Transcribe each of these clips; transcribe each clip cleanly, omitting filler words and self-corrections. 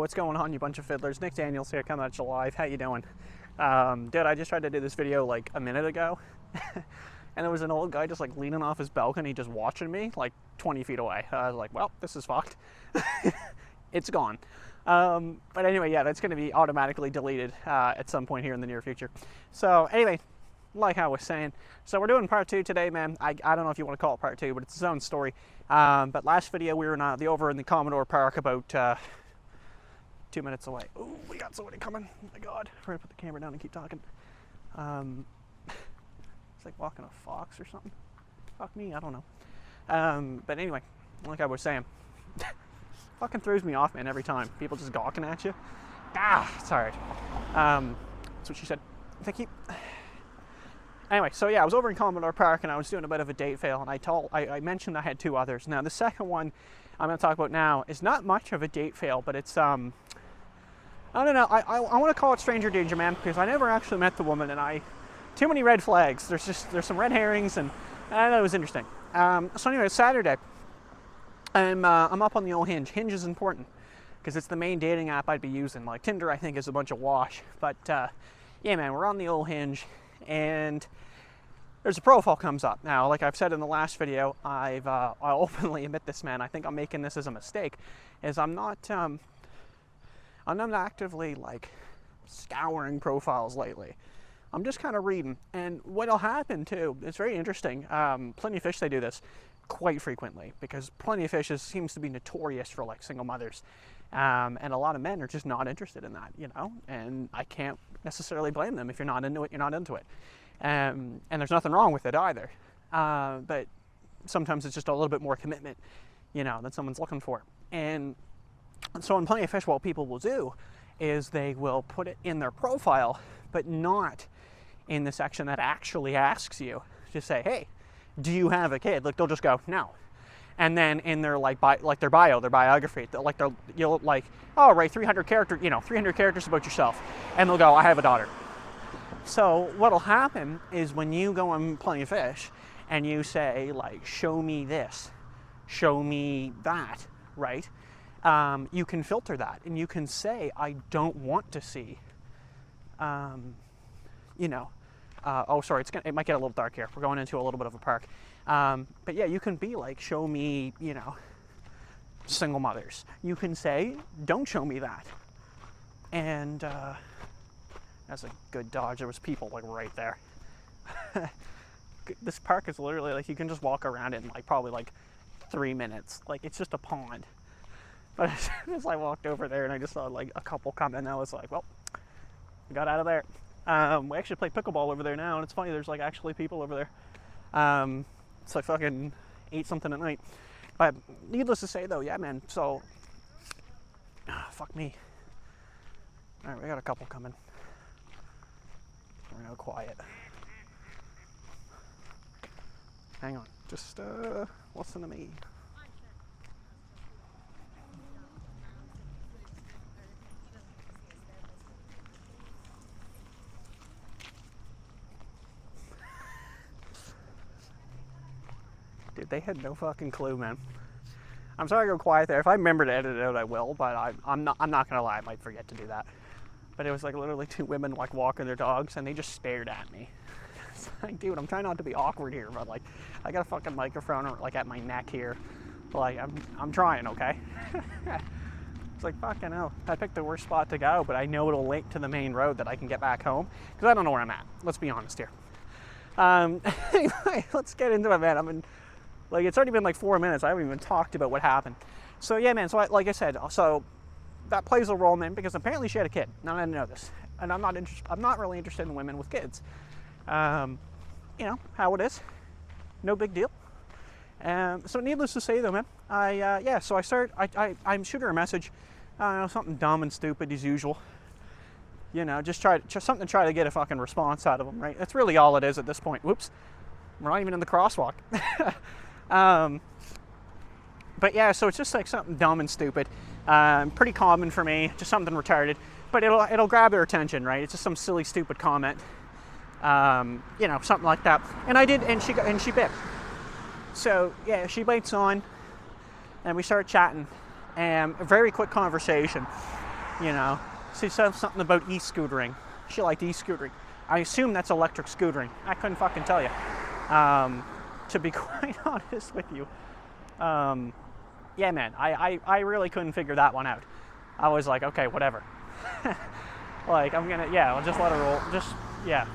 what's going on, you bunch of fiddlers? Nick Daniels here, coming at you live. How you doing? Dude, I just tried to do this video like a minute ago, and there was an old guy just like leaning off his balcony, just watching me like 20 feet away. I was like, well, this is fucked. It's gone. But anyway, yeah, that's going to be automatically deleted at some point here in the near future. So anyway, like I was saying, so we're doing part 2 today, man. I don't know if you want to call it part 2, but it's its own story. But last video we were over in the Commodore Park about 2 minutes away. Ooh, we got somebody coming. Oh my god. We're gonna put the camera down and keep talking. It's like walking a fox or something. Fuck me, I don't know. But anyway, like I was saying, fucking throws me off, man, every time. People just gawking at you. It's hard. That's what she said. Thank you. Anyway, so yeah, I was over in Commodore Park and I was doing a bit of a date fail, and I mentioned I had 2 others. Now, the second one I'm going to talk about now is not much of a date fail, but it's, I don't know, I want to call it stranger danger, man, because I never actually met the woman, and too many red flags. There's some red herrings, and I know it was interesting. So anyway, it's Saturday. I'm up on the old Hinge. Hinge is important because it's the main dating app I'd be using. Like Tinder, I think, is a bunch of wash. But yeah, man, we're on the old Hinge, and there's a profile comes up. Now, like I've said in the last video, I'll openly admit this, man. I think I'm making this as a mistake, is I'm not actively like scouring profiles lately. I'm just kind of reading, and what'll happen too, it's very interesting. Plenty of Fish, they do this quite frequently, because Plenty of Fish seems to be notorious for like single mothers, and a lot of men are just not interested in that, you know. And I can't necessarily blame them. If you're not into it, you're not into it. And there's nothing wrong with it either. But sometimes it's just a little bit more commitment, you know, that someone's looking for. And so in Plenty of Fish, what people will do is they will put it in their profile, but not in the section that actually asks you. Just say, hey, do you have a kid? Like, they'll just go, no. And then in their their biography, you'll like, oh, write 300 characters about yourself, and they'll go, I have a daughter. So what'll happen is when you go on Plenty of Fish and you say like, show me this, show me that, right? You can filter that, and you can say, I don't want to see, oh, sorry, it might get a little dark here. We're going into a little bit of a park. But yeah, you can be like, show me, you know, single mothers. You can say, don't show me that. And that's a good dodge. There was people like right there. This park is literally like, you can just walk around it in like probably like 3 minutes. Like, it's just a pond. But as soon as I walked over there and I just saw like a couple come in, I was like, well, we got out of there. We actually play pickleball over there now, and it's funny, there's like actually people over there. It's like fucking 8 something at night. But needless to say though, yeah, man, so fuck me. Alright, we got a couple coming. We're gonna go quiet. Hang on, just listen to me. Dude, they had no fucking clue, man. I'm sorry to go quiet there. If I remember to edit it out, I will, but I'm not gonna lie, I might forget to do that. But it was like literally 2 women like walking their dogs, and they just stared at me. It's like, dude, I'm trying not to be awkward here, but like, I got a fucking microphone like at my neck here. Like, I'm trying, okay? It's like, fucking hell. I picked the worst spot to go, but I know it'll link to the main road that I can get back home, because I don't know where I'm at. Let's be honest here. Anyway, let's get into it, man. Like, it's already been like 4 minutes. I haven't even talked about what happened. So yeah, man, so like I said, so that plays a role, man, because apparently she had a kid. Now, I didn't know this. And I'm not really interested in women with kids. You know, how it is. No big deal. So needless to say though, man, I'm shooting her a message. Something dumb and stupid as usual. You know, just something to try to get a fucking response out of them, right? That's really all it is at this point. Whoops. We're not even in the crosswalk. But yeah, so it's just like something dumb and stupid. Pretty common for me, just something retarded. But it'll grab their attention, right? It's just some silly, stupid comment. You know, something like that. And I did, and she bit. So yeah, she bites on, and we start chatting. A very quick conversation. You know, she said something about e-scootering. She liked e-scootering. I assume that's electric scootering. I couldn't fucking tell you. To be quite honest with you. Yeah, man, I really couldn't figure that one out. I was like, okay, whatever. Like, I'll just let her roll.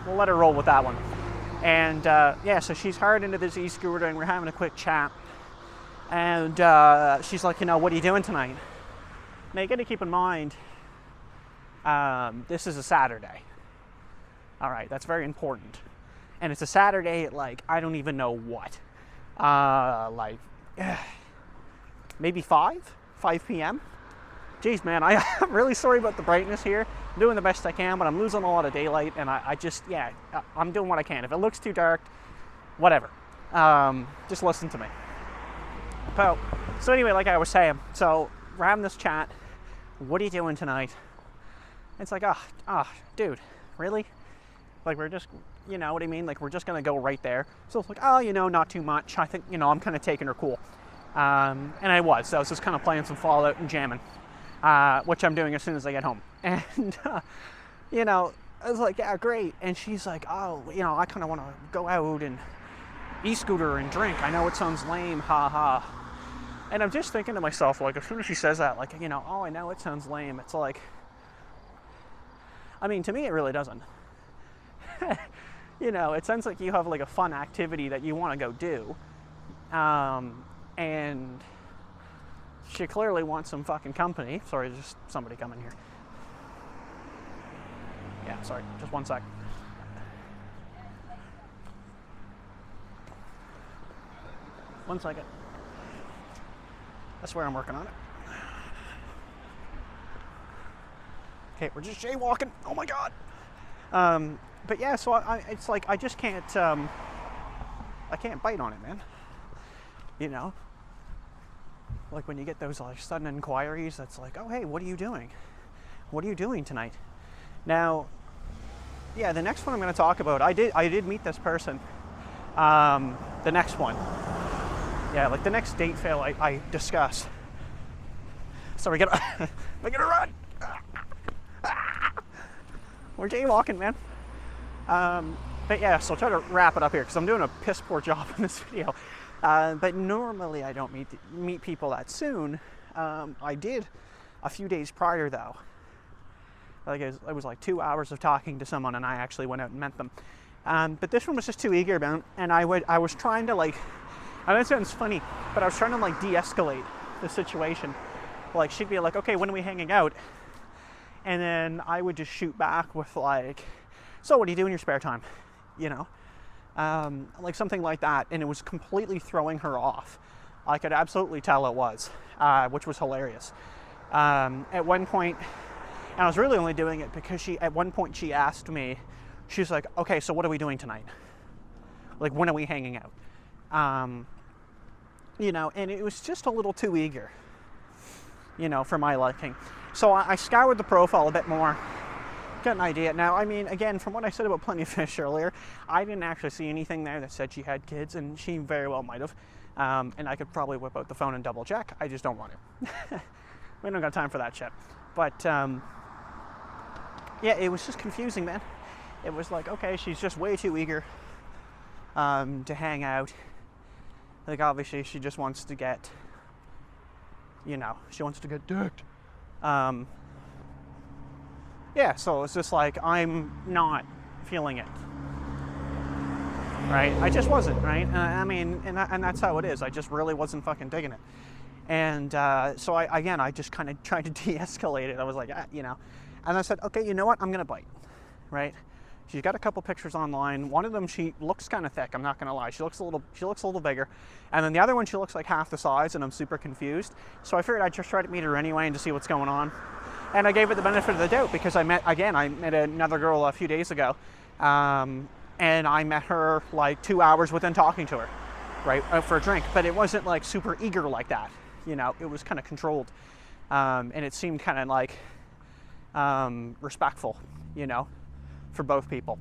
We'll let her roll with that one. And so she's hard into this e-scooter, and we're having a quick chat. And she's like, what are you doing tonight? Now, you got to keep in mind, this is a Saturday. All right, that's very important. And it's a Saturday at, I don't even know what. Maybe 5 p.m. Jeez, man, I'm really sorry about the brightness here. I'm doing the best I can, but I'm losing a lot of daylight, and I'm doing what I can. If it looks too dark, whatever. Just listen to me. So anyway, like I was saying, so we're having this chat. What are you doing tonight? It's like, dude, really? Like, we're just, you know what I mean? Like, we're just going to go right there. So it's like, not too much. I think, I'm kind of taking her cool. And I was just kind of playing some Fallout and jamming, which I'm doing as soon as I get home. And, I was like, yeah, great. And she's like, I kind of want to go out and e-scooter and drink. I know it sounds lame, ha. And I'm just thinking to myself, as soon as she says that, I know it sounds lame. It's like, I mean, to me, it really doesn't. It sounds like you have a fun activity that you want to go do. And she clearly wants some fucking company. Sorry, there's just somebody coming here. Yeah, sorry, just one sec. One second. I swear I'm working on it. Okay, we're just jaywalking. Oh my god. But yeah, so it's like I just can't. I can't bite on it, man. Like when you get those sudden inquiries, that's like, oh hey, what are you doing? What are you doing tonight? Now, yeah, the next one I'm going to talk about, I did meet this person. The next one. Yeah, the next date fail I discuss. So we're gonna run. We're jaywalking, man. But yeah, so I'll try to wrap it up here because I'm doing a piss poor job in this video. But normally I don't meet people that soon. I did a few days prior though. It was 2 hours of talking to someone, and I actually went out and met them. But this one was just too eager about, and I was trying to I know it sounds funny, but I was trying to de-escalate the situation. She'd be like, okay, when are we hanging out? And then I would just shoot back with so what do you do in your spare time? Something like that. And it was completely throwing her off. I could absolutely tell it was, which was hilarious. At one point, and I was really only doing it because at one point she asked me, she's like, okay, so what are we doing tonight? When are we hanging out? And it was just a little too eager, for my liking. So I scoured the profile a bit more, got an idea. Now, I mean, again, from what I said about Plenty of Fish earlier, I didn't actually see anything there that said she had kids, and she very well might have. And I could probably whip out the phone and double check. I just don't want to. We don't got time for that shit. But, yeah, it was just confusing, man. It was okay, she's just way too eager to hang out. Obviously, she just wants to get, she wants to get dicked. Yeah, so it's just I'm not feeling it. Right? I just wasn't, right? I mean, and that's how it is. I just really wasn't fucking digging it. And so I just kind of tried to de-escalate it. I was like, and I said, okay, you know what? I'm going to bite, right? She's got a couple pictures online. One of them, she looks kind of thick. I'm not going to lie. She looks a little bigger. And then the other one, she looks like half the size, and I'm super confused. So I figured I'd just try to meet her anyway and to see what's going on. And I gave it the benefit of the doubt because I met another girl a few days ago. And I met her 2 hours within talking to her, right, for a drink. But it wasn't super eager like that. It was kind of controlled. And it seemed kind of respectful, for both people.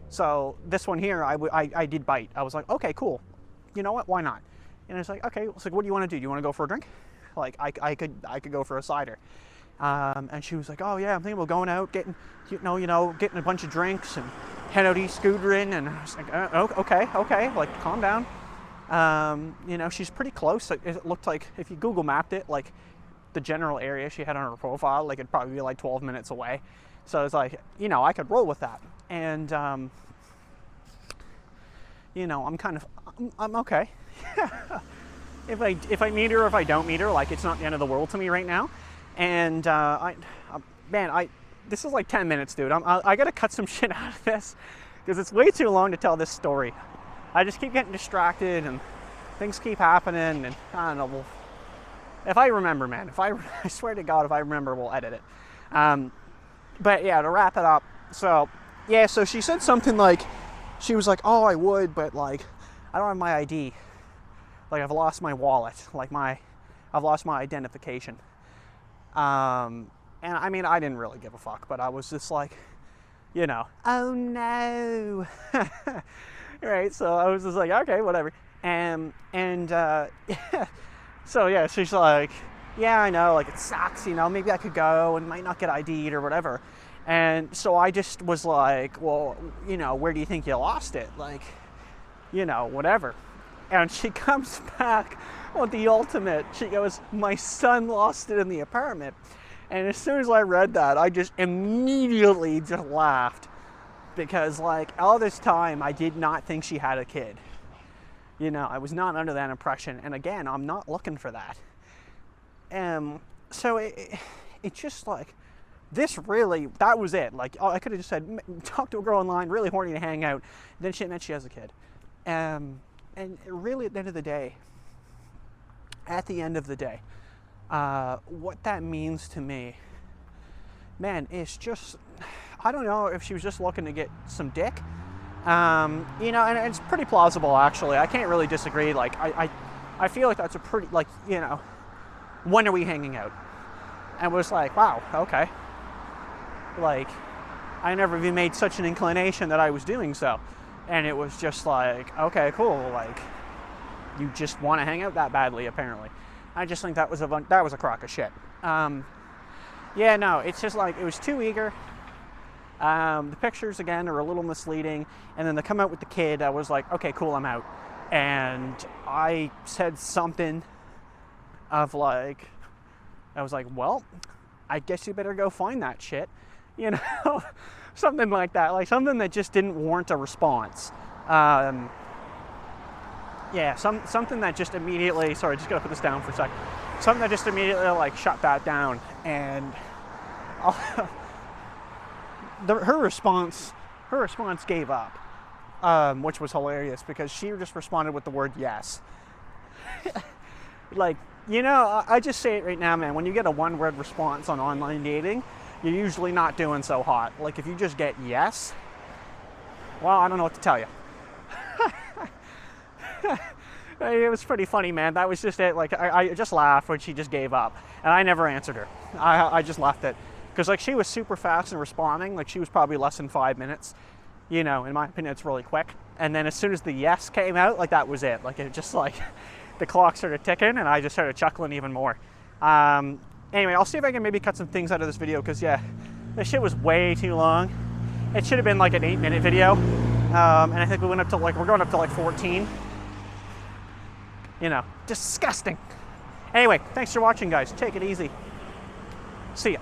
So this one here, I did bite. I was like, okay, cool. You know what? Why not? And it's like, okay, so what do you want to do? Do you want to go for a drink? I could go for a cider. And she was like, oh yeah, I'm thinking about going out, getting, getting a bunch of drinks and head out East Scootering. And I was like, okay, like calm down. She's pretty close. It looked like if you Google mapped it, like the general area she had on her profile, like it'd probably be like 12 minutes away. So it's like, I could roll with that. And, I'm okay. If I meet her or if I don't meet her, like it's not the end of the world to me right now. And this is like 10 minutes, dude. I gotta cut some shit out of this because it's way too long to tell this story. I just keep getting distracted and things keep happening, and I don't know. If I remember, man, I swear to God, if I remember, we'll edit it. But yeah, to wrap it up. So she said something like, she was like, oh, I would, but like, I don't have my ID. Like I've lost my wallet. Like I've lost my identification. And I mean, I didn't really give a fuck, but I was just like, oh no. Right. So I was just like, okay, whatever. So yeah, she's like, yeah, I know, like it sucks, maybe I could go and might not get ID'd or whatever. And so I just was like, well, where do you think you lost it? Like, whatever. And she comes back with the ultimate. She goes, my son lost it in the apartment. And as soon as I read that, I just immediately just laughed. Because like all this time, I did not think she had a kid. I was not under that impression. And again, I'm not looking for that. So it just like, that was it. Like, I could have just said, talk to a girl online, really horny to hang out. Then she has a kid. And really at the end of the day, what that means to me, man, is just, I don't know if she was just looking to get some dick. And it's pretty plausible, actually. I can't really disagree. Like, I feel like that's a pretty, like, when are we hanging out? And was like, wow, okay. Like, I never even made such an inclination that I was doing so. And it was just like, okay, cool. Like, you just want to hang out that badly, apparently. I just think that was a crock of shit. It's just like, it was too eager. The pictures, again, are a little misleading. And then they come out with the kid. I was like, okay, cool, I'm out. And I said something of like, I was like, well, I guess you better go find that shit. Something like that. Like something that just didn't warrant a response. Something that just immediately, sorry, just gotta put this down for a sec. Something that just immediately like shut that down. And her response gave up, which was hilarious because she just responded with the word yes. Like, I just say it right now, man, when you get a one-word response on online dating, you're usually not doing so hot. Like, if you just get yes, well, I don't know what to tell you. It was pretty funny, man. That was just it. Like, I just laughed when she just gave up. And I never answered her. I just left it. Because, like, she was super fast in responding. Like, she was probably less than 5 minutes. In my opinion, it's really quick. And then as soon as the yes came out, like, that was it. Like, it just, like, the clock started ticking, and I just started chuckling even more. Anyway, I'll see if I can maybe cut some things out of this video, because, yeah, this shit was way too long. It should have been, like, an 8-minute video. And I think we're going up to, like, 14. Disgusting. Anyway, thanks for watching, guys. Take it easy. See ya.